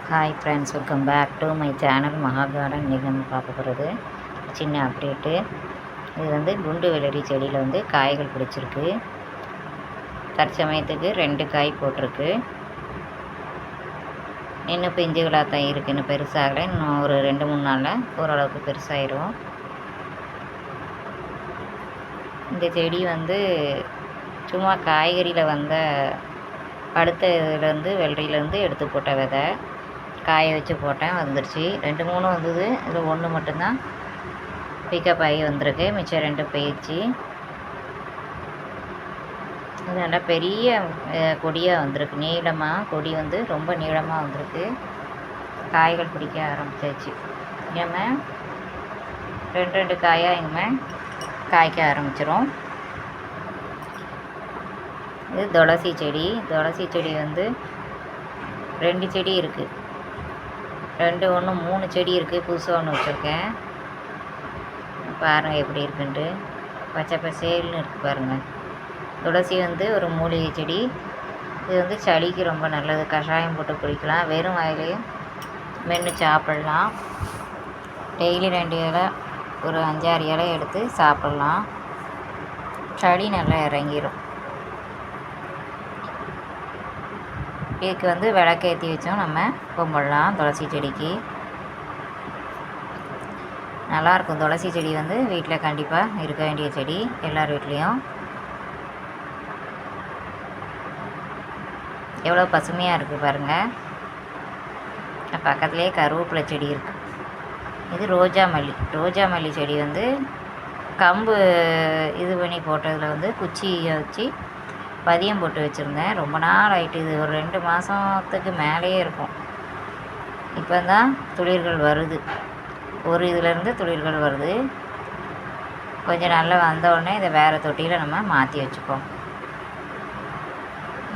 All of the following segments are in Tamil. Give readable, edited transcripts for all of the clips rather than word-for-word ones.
Hi friends, welcome back to my channel Maha garden. இன்றைக்கி நம்ம பார்க்க போகிறது சின்ன அப்டேட்டு. இது குண்டு வெள்ளரி செடியில் காய்கள் பிடிச்சிருக்கு. தற்சமயத்துக்கு 2 காய் போட்டிருக்கு. இன்னும் பிஞ்சுகளாக தான் இருக்குது, இன்னும் பெருசாகலை. இன்னும் ஒரு 2-3 நாளில் ஓரளவுக்கு பெருசாகிடும். இந்த செடி சும்மா காய்கறியில் வந்த அடுத்த இதுலேருந்து வெள்ளரியிலேருந்து எடுத்து போட்ட விதை காய வச்சு போட்டேன், வந்துருச்சு. 2-3 வந்தது. இதில் 1 மட்டும்தான் பிக்கப் ஆகி வந்திருக்கு. மிச்சம் 2 போயிடுச்சு. இது நல்லா பெரிய கொடியாக வந்திருக்கு. நீளமாக கொடி ரொம்ப நீளமாக வந்திருக்கு. காய்கள் பிடிக்க ஆரம்பிச்சாச்சு. நம்ம 2 காயாக இனிமேல் காய்க்க ஆரம்பிச்சிரும். இது துளசி செடி. துளசி செடி 2 செடி இருக்குது. 2 1 3 செடி இருக்குது. புதுசாக ஒன்று வச்சுருக்கேன். பாருங்கள் எப்படி இருக்குன்ட்டு. பச்சை பசேல்னு இருக்குது பாருங்கள். துளசி ஒரு மூலிகை செடி. இது சளிக்கு ரொம்ப நல்லது. கஷாயம் போட்டு குடிக்கலாம். வெறும் வாயிலையும் மென்று சாப்பிட்லாம். டெய்லி 2 இலை, ஒரு 5-6 இலை எடுத்து சாப்பிட்லாம். சளி நல்லா இறங்கிடும். இதுக்கு விளக்கேற்றி வச்சோம் நம்ம கும்பிடலாம். துளசி செடிக்கு நல்லாயிருக்கும். துளசி செடி வீட்டில் கண்டிப்பாக இருக்க வேண்டிய செடி, எல்லார் வீட்லேயும். எவ்வளோ பசுமையாக இருக்குது பாருங்கள். பக்கத்துலேயே கருவேப்பிலை செடி இருக்குது. இது ரோஜா மல்லி. ரோஜா மல்லி செடி கம்பு இது பண்ணி போட்டதில் குச்சியை வச்சு பதியம் போட்டு வச்சுருந்தேன். ரொம்ப நாள் ஆகிட்டு. இது ஒரு 2 மாதத்துக்கு மேலேயே இருக்கும். இப்போ தான் துளிர்கள் வருது. ஒரு இதிலேருந்து துளிர்கள் வருது. கொஞ்சம் நல்லா வந்தவுடனே இதை வேறு தொட்டியில் நம்ம மாற்றி வச்சுப்போம்.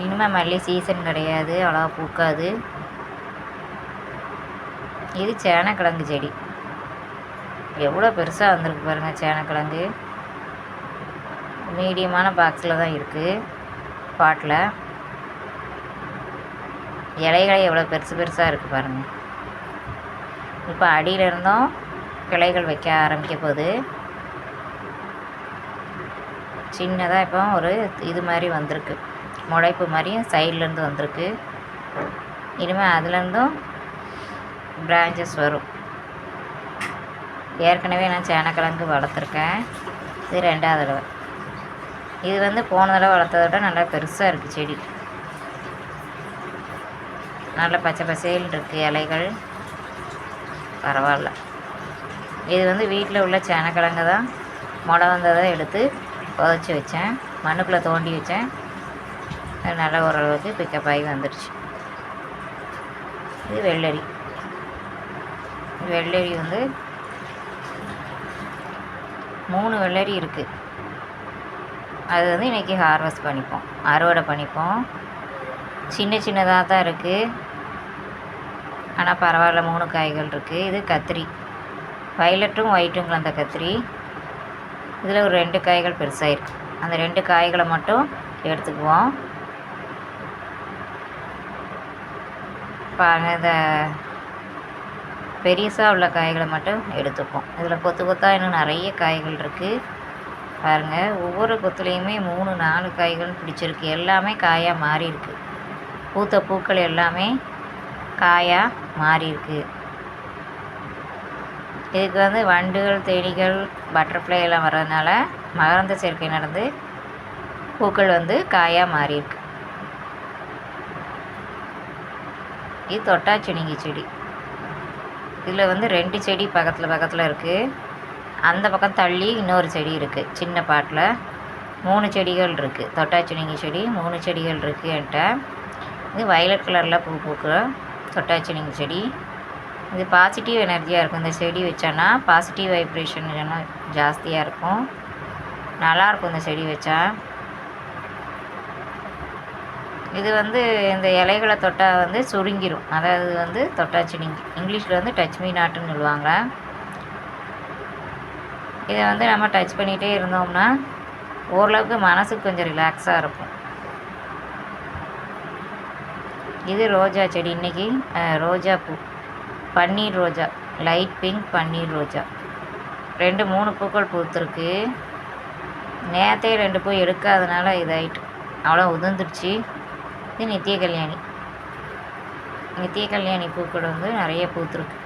இனிமேல் மல்லி சீசன் கிடையாது, அவ்வளோவா பூக்காது. இது சேனக்கிழங்கு செடி. எவ்வளோ பெருசாக வந்திருக்கு பாருங்கள். சேனக்கிழங்கு மீடியமான பாக்ஸில் தான் இருக்குது, பாட்டில். இலைகளை எவ்வளோ பெருசாக இருக்குது பாருங்கள். இப்போ அடியிலிருந்தும் கிளைகள் வைக்க ஆரம்பிக்க போகுது. சின்னதாக இப்போ ஒரு இது மாதிரி வந்திருக்கு, முளைப்பு மாதிரியும் சைட்லேருந்து வந்திருக்கு. இனிமேல் அதுலேருந்தும் பிரான்ச்சஸ் வரும். ஏற்கனவே நான் சேனக்கிழங்கு வளர்த்துருக்கேன். இது 2வது தடவை. இது போன தடவை வளர்த்ததை விட நல்லா பெருசாக இருக்குது செடி. நல்லா பச்சை பசேல்னு இருக்குது இலைகள். பரவாயில்ல. இது வீட்டில் உள்ள சேனக்கிழங்கு தான். முளை வந்ததை எடுத்து புதைச்சி வச்சேன், மண்ணுக்குள்ளே தோண்டி வச்சேன். நல்லா ஓரளவுக்கு பிக்கப் ஆகி வந்துடுச்சு. இது வெள்ளரி. வெள்ளரி 3 வெள்ளரி இருக்குது. அது இன்றைக்கி ஹார்வெஸ்ட் பண்ணிப்போம், அறுவடை பண்ணிப்போம். சின்னதாக தான் இருக்குது, ஆனால் பரவாயில்ல. 3 காய்கள் இருக்குது. இது கத்திரி. வயலட்டும் ஒயிட்டும் கலந்த கத்திரி. இதில் ஒரு 2 காய்கள் பெருசாக இருக்குது. அந்த 2 காய்களை மட்டும் எடுத்துக்குவோம். பாருங்கள், இந்த பெருசாக உள்ள காய்களை மட்டும் எடுத்துப்போம். இதில் கொத்து கொத்தாக இன்னும் நிறைய காய்கள் இருக்குது பாருங்கள். ஒவ்வொரு கொத்துலேயுமே 3-4 காய்கள் பிடிச்சிருக்கு. எல்லாமே காயாக மாறி இருக்குது. பூத்த பூக்கள் எல்லாமே காயாக மாறி இருக்குது. இதுக்கு வண்டுகள், தேனீகள், பட்டர்ஃப்ளை எல்லாம் வர்றதுனால மகரந்த சேர்க்கை நடந்து பூக்கள் காயாக மாறி இருக்கு. இது தொட்டாச்சினிங்கி செடி. இதில் 2 செடி பக்கத்தில் இருக்குது. அந்த பக்கம் தள்ளி இன்னொரு செடி இருக்குது, சின்ன பாட்டில். 3 செடிகள் இருக்குது. தொட்டாச்சினிங்கி செடி 3 செடிகள் இருக்குது என்கிட்ட. இது வயலட் கலரில் பூ பூக்கிற தொட்டாச்சினிங்கி செடி. இது பாசிட்டிவ் எனர்ஜியாக இருக்கும். இந்த செடி வச்சோன்னா பாசிட்டிவ் வைப்ரேஷன் ஜாஸ்தியாக இருக்கும். நல்லாயிருக்கும் இந்த செடி வச்சா. இது இந்த இலைகளை தொட்டால் சுருங்கிடும். அதாவது தொட்டாச்சினிங்கி. இங்கிலீஷில் டச் மீ நாட்டுன்னு சொல்லுவாங்க. இதை நம்ம டச் பண்ணிகிட்டே இருந்தோம்னா ஓரளவுக்கு மனசுக்கு கொஞ்சம் ரிலாக்ஸாக இருக்கும். இது ரோஜா செடி. இன்றைக்கி ரோஜா பூ, பன்னீர் ரோஜா, லைட் பிங்க் பன்னீர் ரோஜா 2-3 பூக்கள் பூத்துருக்கு. நேற்றே 2 பூ எடுக்காதனால இதாயிட்டு அவ்வளோ உதிர்ந்துடுச்சு. இது நித்திய கல்யாணி. நித்திய கல்யாணி பூக்கள் வந்து நிறைய பூத்துருக்கு.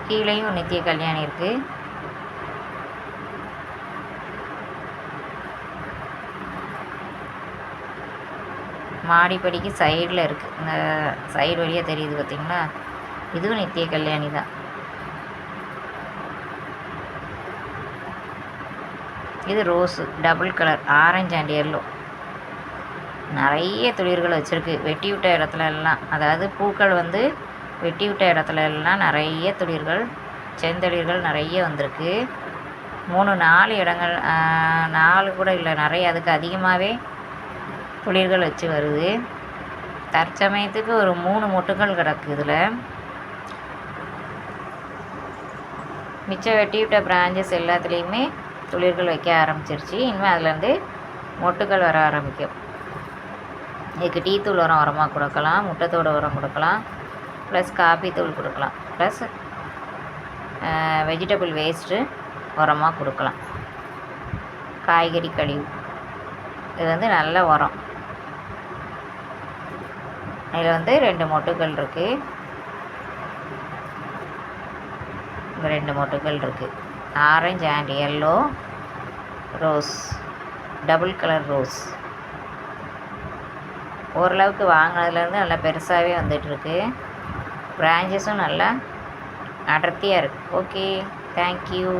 கீழேயும் நித்திய கல்யாணி இருக்குது. மாடிப்படிக்கு சைடில் இருக்குது. இந்த சைடு வழியாக தெரியுது பார்த்திங்களா, இதுவும் நித்திய கல்யாணி தான். இது rose, double colour, orange and yellow. நிறைய துளிர்கள் வச்சுருக்கு. வெட்டி விட்ட இடத்துல எல்லாம், அதாவது பூக்கள் வந்து வெட்டி விட்ட இடத்துல எல்லாம் நிறைய துளிர்கள், செந்தளிர்கள் நிறைய வந்திருக்கு. 3-4 இடங்கள், 4 கூட இல்லை, நிறைய, அதுக்கு அதிகமாகவே துளிர்கள் வச்சு வருது. தற்சமயத்துக்கு ஒரு 3 மொட்டுக்கள் கிடக்கு. இதில் மிச்சம் வெட்டி விட்ட பிரான்ச்சஸ் எல்லாத்துலேயுமே துளிர்கள் வைக்க ஆரம்பிச்சிருச்சு. இனிமேல் அதுலேருந்து மொட்டுக்கள் வர ஆரம்பிக்கும். இதுக்கு டீ தூள் உரமாக கொடுக்கலாம், முட்டைத்தோடு உரம் கொடுக்கலாம், ப்ளஸ் காபி தூள் கொடுக்கலாம், ப்ளஸ் வெஜிடபிள் வேஸ்ட்டு உரமாக கொடுக்கலாம், காய்கறி கழிவு. இது வந்து நல்ல உரம். இதில் வந்து 2 மொட்டுக்கள் இருக்குது. 2 மொட்டுக்கள் இருக்குது. Orange and yellow rose, double colour rose. ஓரளவுக்கு வாங்கினதுலேருந்து நல்லா பெருசாகவே வந்துட்டுருக்கு. பிரான்ச்சஸும் நல்லா அடர்த்தியாக இருக்குது. Okay, thank you.